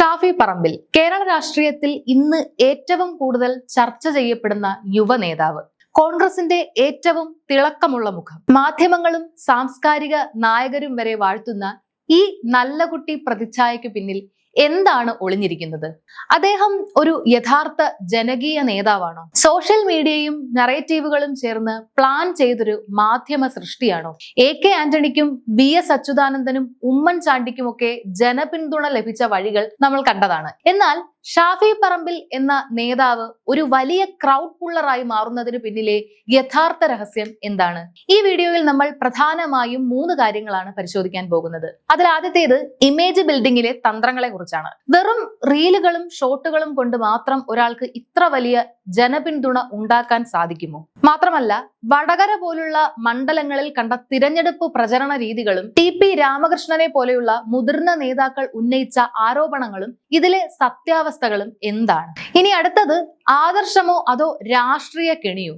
ഷാഫി പറമ്പിൽ കേരള രാഷ്ട്രീയത്തിൽ ഇന്ന് ഏറ്റവും കൂടുതൽ ചർച്ച ചെയ്യപ്പെടുന്ന യുവ നേതാവ്, കോൺഗ്രസിന്റെ ഏറ്റവും തിളക്കമുള്ള മുഖം, മാധ്യമങ്ങളും സാംസ്കാരിക നായകരും വരെ വാഴ്ത്തുന്ന ഈ നല്ല കുട്ടി പ്രതിച്ഛായയ്ക്ക് പിന്നിൽ എന്താണ് ഒളിഞ്ഞിരിക്കുന്നത്? അദ്ദേഹം ഒരു യഥാർത്ഥ ജനകീയ നേതാവാണോ? സോഷ്യൽ മീഡിയയും നറേറ്റീവുകളും ചേർന്ന് പ്ലാൻ ചെയ്തൊരു മാധ്യമ സൃഷ്ടിയാണോ? AK ആന്റണിക്കും BS അച്യുതാനന്ദനും ഉമ്മൻചാണ്ടിക്കുമൊക്കെ ജനപിന്തുണ ലഭിച്ച വഴികൾ നമ്മൾ കണ്ടതാണ്. എന്നാൽ ഷാഫി പറമ്പിൽ എന്ന നേതാവ് ഒരു വലിയ ക്രൗഡ് പുള്ളറായി മാറുന്നതിന് പിന്നിലെ യഥാർത്ഥ രഹസ്യം എന്താണ്? ഈ വീഡിയോയിൽ നമ്മൾ പ്രധാനമായും 3 കാര്യങ്ങളാണ് പരിശോധിക്കാൻ പോകുന്നത്. അതിൽ ആദ്യത്തേത് ഇമേജ് ബിൽഡിങ്ങിലെ തന്ത്രങ്ങളെ കുറിച്ചാണ്. വെറും റീലുകളും ഷോട്ടുകളും കൊണ്ട് മാത്രം ഒരാൾക്ക് ഇത്ര വലിയ ജനപിന്തുണ ഉണ്ടാക്കാൻ സാധിക്കുമോ? മാത്രമല്ല, വടകര പോലുള്ള മണ്ഡലങ്ങളിൽ കണ്ട തിരഞ്ഞെടുപ്പ് പ്രചരണ രീതികളും TP രാമകൃഷ്ണനെ പോലെയുള്ള മുതിർന്ന നേതാക്കൾ ഉന്നയിച്ച ആരോപണങ്ങളും ഇതിലെ സത്യാവസ്ഥകളും എന്താണ്? ഇനി അടുത്തത് ആദർശമോ അതോ രാഷ്ട്രീയ കെണിയോ?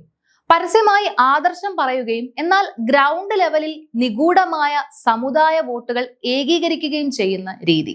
പരസ്യമായി ആദർശം പറയുകയും എന്നാൽ ഗ്രൗണ്ട് ലെവലിൽ നിഗൂഢമായ സമുദായ വോട്ടുകൾ ഏകീകരിക്കുകയും ചെയ്യുന്ന രീതി.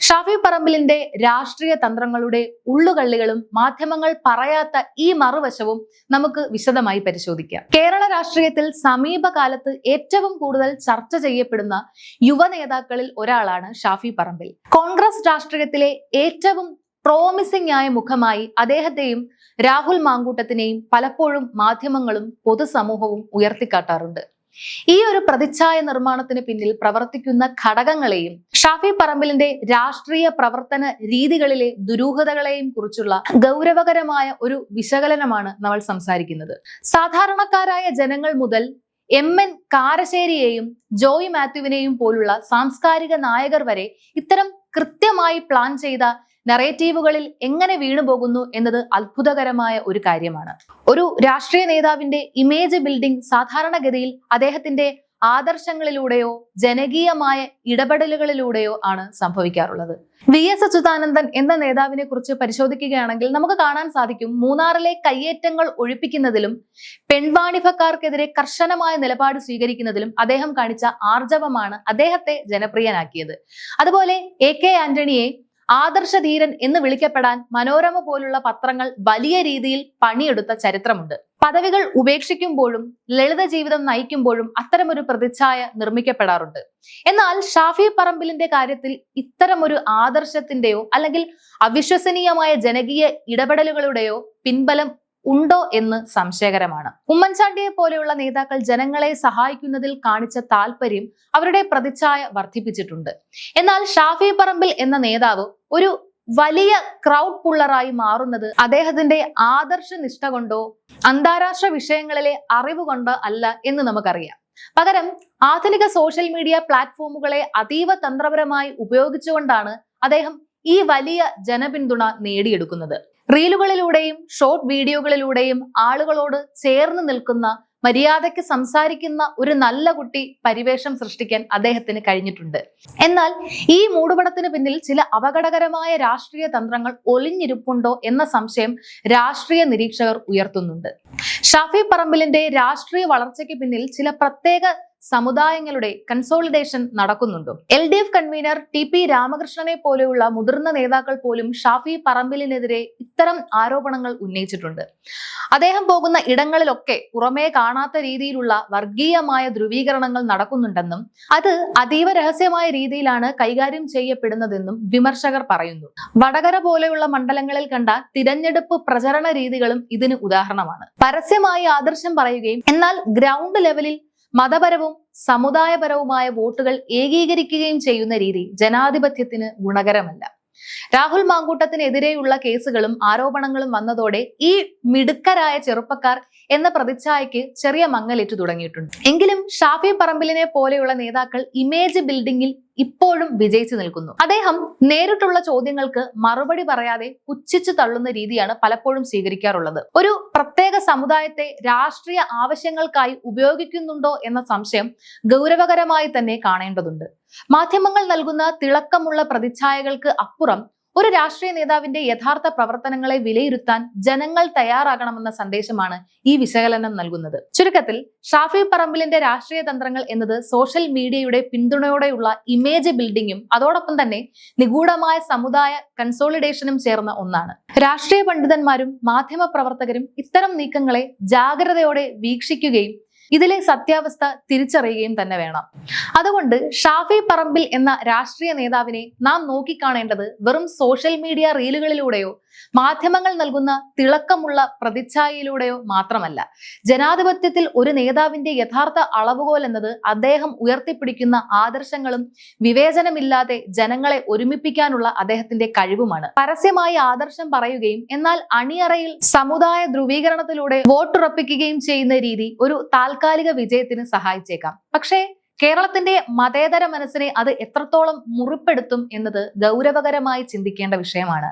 ഷാഫി പറമ്പിലിന്റെ രാഷ്ട്രീയ തന്ത്രങ്ങളുടെ ഉള്ളുകള്ളികളും മാധ്യമങ്ങൾ പറയാത്ത ഈ മറുവശവും നമുക്ക് വിശദമായി പരിശോധിക്കാം. കേരള രാഷ്ട്രീയത്തിൽ സമീപകാലത്ത് ഏറ്റവും കൂടുതൽ ചർച്ച ചെയ്യപ്പെടുന്ന യുവ നേതാക്കളിൽ ഒരാളാണ് ഷാഫി പറമ്പിൽ. കോൺഗ്രസ് രാഷ്ട്രീയത്തിലെ ഏറ്റവും പ്രോമിസിംഗ് ആയ മുഖമായി അദ്ദേഹത്തെയും രാഹുൽ മാങ്കൂട്ടത്തിനെയും പലപ്പോഴും മാധ്യമങ്ങളും പൊതുസമൂഹവും ഉയർത്തിക്കാട്ടാറുണ്ട്. ഈ ഒരു പ്രതിച്ഛായ നിർമ്മാണത്തിന് പിന്നിൽ പ്രവർത്തിക്കുന്ന ഘടകങ്ങളെയും ഷാഫി പറമ്പിലിന്റെ രാഷ്ട്രീയ പ്രവർത്തന രീതികളിലെ ദുരൂഹതകളെയും കുറിച്ചുള്ള ഗൗരവകരമായ ഒരു വിശകലനമാണ് നമ്മൾ സംസാരിക്കുന്നത്. സാധാരണക്കാരായ ജനങ്ങൾ മുതൽ MN കാരശ്ശേരിയെയും ജോയ് മാത്യുവിനെയും പോലുള്ള സാംസ്കാരിക നായകർ വരെ ഇത്തരം കൃത്യമായി പ്ലാൻ ചെയ്ത നറേറ്റീവുകളിൽ എങ്ങനെ വീണുപോകുന്നു എന്നത് അത്ഭുതകരമായ ഒരു കാര്യമാണ്. ഒരു രാഷ്ട്രീയ നേതാവിന്റെ ഇമേജ് ബിൽഡിംഗ് സാധാരണഗതിയിൽ അദ്ദേഹത്തിന്റെ ആദർശങ്ങളിലൂടെയോ ജനകീയമായ ഇടപെടലുകളിലൂടെയോ ആണ് സംഭവിക്കാറുള്ളത്. VS അച്യുതാനന്ദൻ എന്ന നേതാവിനെ കുറിച്ച് പരിശോധിക്കുകയാണെങ്കിൽ നമുക്ക് കാണാൻ സാധിക്കും, മൂന്നാറിലെ കയ്യേറ്റങ്ങൾ ഒഴിപ്പിക്കുന്നതിലും പെൺവാണിഭക്കാർക്കെതിരെ കർശനമായ നിലപാട് സ്വീകരിക്കുന്നതിലും അദ്ദേഹം കാണിച്ച ആർജവമാണ് അദ്ദേഹത്തെ ജനപ്രിയനാക്കിയത്. അതുപോലെ AK ആന്റണിയെ ആദർശധീരൻ എന്ന് വിളിക്കപ്പെടാൻ മനോരമ പോലുള്ള പത്രങ്ങൾ വലിയ രീതിയിൽ പണിയെടുത്ത ചരിത്രമുണ്ട്. പദവികൾ ഉപേക്ഷിക്കുമ്പോഴും ലളിത ജീവിതം നയിക്കുമ്പോഴും അത്തരമൊരു പ്രതിച്ഛായ നിർമ്മിക്കപ്പെടാറുണ്ട്. എന്നാൽ ഷാഫി പറമ്പിലിന്റെ കാര്യത്തിൽ ഇത്തരമൊരു ആദർശത്തിന്റെയോ അല്ലെങ്കിൽ അവിശ്വസനീയമായ ജനകീയ ഇടപെടലുകളുടെയോ പിൻബലം ഉണ്ടോ എന്ന് സംശയകരമാണ്. ഉമ്മൻചാണ്ടിയെ പോലെയുള്ള നേതാക്കൾ ജനങ്ങളെ സഹായിക്കുന്നതിൽ കാണിച്ച താല്പര്യം അവരുടെ പ്രതിച്ഛായ വർദ്ധിപ്പിച്ചിട്ടുണ്ട്. എന്നാൽ ഷാഫി പറമ്പിൽ എന്ന നേതാവ് ഒരു വലിയ ക്രൗഡ് പുള്ളറായി മാറുന്നത് അദ്ദേഹത്തിന്റെ ആദർശ നിഷ്ഠ കൊണ്ടോ അന്താരാഷ്ട്ര വിഷയങ്ങളിലെ അറിവ് കൊണ്ടോ അല്ല എന്ന് നമുക്കറിയാം. പകരം ആധുനിക സോഷ്യൽ മീഡിയ പ്ലാറ്റ്ഫോമുകളെ അതീവ തന്ത്രപരമായി ഉപയോഗിച്ചുകൊണ്ടാണ് അദ്ദേഹം ഈ വലിയ ജനപിന്തുണ നേടിയെടുക്കുന്നത്. റീലുകളിലൂടെയും ഷോർട്ട് വീഡിയോകളിലൂടെയും ആളുകളോട് ചേർന്ന് നിൽക്കുന്ന, മര്യാദയ്ക്ക് സംസാരിക്കുന്ന ഒരു നല്ല കുട്ടി പരിവേഷം സൃഷ്ടിക്കാൻ അദ്ദേഹത്തിന് കഴിഞ്ഞിട്ടുണ്ട്. എന്നാൽ ഈ മൂടുപടത്തിന് പിന്നിൽ ചില അപകടകരമായ രാഷ്ട്രീയ തന്ത്രങ്ങൾ ഒളിഞ്ഞിരിപ്പുണ്ടോ എന്ന സംശയം രാഷ്ട്രീയ നിരീക്ഷകർ ഉയർത്തുന്നുണ്ട്. ഷാഫി പറമ്പിലിന്റെ രാഷ്ട്രീയ വളർച്ചയ്ക്ക് പിന്നിൽ ചില പ്രത്യേക സമുദായങ്ങളുടെ കൺസോളിഡേഷൻ നടക്കുന്നുണ്ടോ? LDF കൺവീനർ TP രാമകൃഷ്ണനെ പോലെയുള്ള മുതിർന്ന നേതാക്കൾ പോലും ഷാഫി പറമ്പിലിനെതിരെ ഇത്തരം ആരോപണങ്ങൾ ഉന്നയിച്ചിട്ടുണ്ട്. അദ്ദേഹം പോകുന്ന ഇടങ്ങളിലൊക്കെ പുറമേ കാണാത്ത രീതിയിലുള്ള വർഗീയമായ ധ്രുവീകരണങ്ങൾ നടക്കുന്നുണ്ടെന്നും അത് അതീവ രഹസ്യമായ രീതിയിലാണ് കൈകാര്യം ചെയ്യപ്പെടുന്നതെന്നും വിമർശകർ പറയുന്നു. വടകര പോലെയുള്ള മണ്ഡലങ്ങളിൽ കണ്ട തിരഞ്ഞെടുപ്പ് പ്രചരണ രീതികളും ഇതിന് ഉദാഹരണമാണ്. പരസ്യമായി ആദർശം പറയുകയും എന്നാൽ ഗ്രൗണ്ട് ലെവലിൽ മതപരവും സമുദായപരവുമായ വോട്ടുകൾ ഏകീകരിക്കുകയും ചെയ്യുന്ന രീതി ജനാധിപത്യത്തിന് ഗുണകരമല്ല. രാഹുൽ മാങ്കൂട്ടത്തിനെതിരെയുള്ള കേസുകളും ആരോപണങ്ങളും വന്നതോടെ ഈ മിടുക്കരായ ചെറുപ്പക്കാർ എന്ന പ്രതിച്ഛായയ്ക്ക് ചെറിയ മങ്ങലേറ്റു തുടങ്ങിയിട്ടുണ്ട്. എങ്കിലും ഷാഫി പറമ്പിലിനെ പോലെയുള്ള നേതാക്കൾ ഇമേജ് ബിൽഡിംഗിൽ ഇപ്പോഴും വിജയിച്ചു നിൽക്കുന്നു. അദ്ദേഹം നേരിട്ടുള്ള ചോദ്യങ്ങൾക്ക് മറുപടി പറയാതെ പുച്ഛിച്ചു തള്ളുന്ന രീതിയാണ് പലപ്പോഴും സ്വീകരിക്കാറുള്ളത്. ഒരു പ്രത്യേക സമുദായത്തെ രാഷ്ട്രീയ ആവശ്യങ്ങൾക്കായി ഉപയോഗിക്കുന്നുണ്ടോ എന്ന സംശയം ഗൗരവകരമായി തന്നെ കാണേണ്ടതുണ്ട്. മാധ്യമങ്ങൾ നൽകുന്ന തിളക്കമുള്ള പ്രതിച്ഛായകൾക്ക് അപ്പുറം ഒരു രാഷ്ട്രീയ നേതാവിന്റെ യഥാർത്ഥ പ്രവർത്തനങ്ങളെ വിലയിരുത്താൻ ജനങ്ങൾ തയ്യാറാകണമെന്ന സന്ദേശമാണ് ഈ വിശകലനം നൽകുന്നത്. ചുരുക്കത്തിൽ ഷാഫി പറമ്പിലിന്റെ രാഷ്ട്രീയ തന്ത്രങ്ങൾ എന്നത് സോഷ്യൽ മീഡിയയുടെ പിന്തുണയോടെയുള്ള ഇമേജ് ബിൽഡിങ്ങും അതോടൊപ്പം തന്നെ നിഗൂഢമായ സമുദായ കൺസോളിഡേഷനും ചേർന്ന ഒന്നാണ്. രാഷ്ട്രീയ പണ്ഡിതന്മാരും മാധ്യമ പ്രവർത്തകരും ഇത്തരം നീക്കങ്ങളെ ജാഗ്രതയോടെ വീക്ഷിക്കുകയും ഇതിലെ സത്യാവസ്ഥ തിരിച്ചറിയുകയും തന്നെ വേണം. അതുകൊണ്ട് ഷാഫി പറമ്പിൽ എന്ന രാഷ്ട്രീയ നേതാവിനെ നാം നോക്കിക്കാണേണ്ടത് വെറും സോഷ്യൽ മീഡിയ റീലുകളിലൂടെയോ മാധ്യമങ്ങൾ നൽകുന്ന തിളക്കമുള്ള പ്രതിച്ഛായയിലൂടെയോ മാത്രമല്ല. ജനാധിപത്യത്തിൽ ഒരു നേതാവിന്റെ യഥാർത്ഥ അളവുകോൽ എന്നത് അദ്ദേഹം ഉയർത്തിപ്പിടിക്കുന്ന ആദർശങ്ങളും വിവേചനമില്ലാതെ ജനങ്ങളെ ഒരുമിപ്പിക്കാനുള്ള അദ്ദേഹത്തിന്റെ കഴിവുമാണ്. പരസ്യമായി ആദർശം പറയുകയും എന്നാൽ അണിയറയിൽ സമുദായ ധ്രുവീകരണത്തിലൂടെ വോട്ടുറപ്പിക്കുകയും ചെയ്യുന്ന രീതി ഒരു താൽക്കാലിക വിജയത്തിന് സഹായിച്ചേക്കാം. പക്ഷേ കേരളത്തിന്റെ മതേതര മനസ്സിനെ അത് എത്രത്തോളം മുറിപ്പെടുത്തും എന്നത് ഗൗരവകരമായി ചിന്തിക്കേണ്ട വിഷയമാണ്.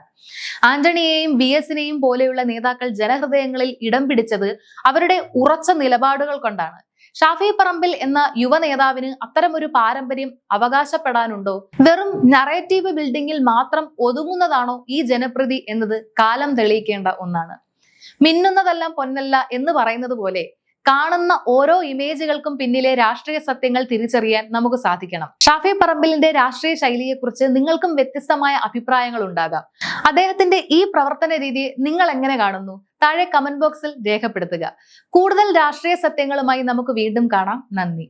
ആന്റണിയെയും VS-നെയും പോലെയുള്ള നേതാക്കൾ ജനഹൃദയങ്ങളിൽ ഇടം പിടിച്ചത് അവരുടെ ഉറച്ച നിലപാടുകൾ കൊണ്ടാണ്. ഷാഫി പറമ്പിൽ എന്ന യുവ നേതാവിന് അത്തരമൊരു പാരമ്പര്യം അവകാശപ്പെടാനുണ്ടോ? വെറും നറേറ്റീവ് ബിൽഡിങ്ങിൽ മാത്രം ഒതുങ്ങുന്നതാണോ ഈ ജനപ്രീതി എന്നത് കാലം തെളിയിക്കേണ്ട ഒന്നാണ്. മിന്നുന്നതെല്ലാം പൊന്നല്ല എന്ന് പറയുന്നത് പോലെ കാണുന്ന ഓരോ ഇമേജുകൾക്കും പിന്നിലെ രാഷ്ട്രീയ സത്യങ്ങൾ തിരിച്ചറിയാൻ നമുക്ക് സാധിക്കണം. ഷാഫി പറമ്പിലിന്റെ രാഷ്ട്രീയ ശൈലിയെക്കുറിച്ച് നിങ്ങൾക്കും വ്യത്യസ്തമായ അഭിപ്രായങ്ങൾ ഉണ്ടാകാം. അദ്ദേഹത്തിന്റെ ഈ പ്രവർത്തന രീതിയെ നിങ്ങൾ എങ്ങനെ കാണുന്നു? താഴെ കമന്റ് ബോക്സിൽ രേഖപ്പെടുത്തുക. കൂടുതൽ രാഷ്ട്രീയ സത്യങ്ങളുമായി നമുക്ക് വീണ്ടും കാണാം. നന്ദി.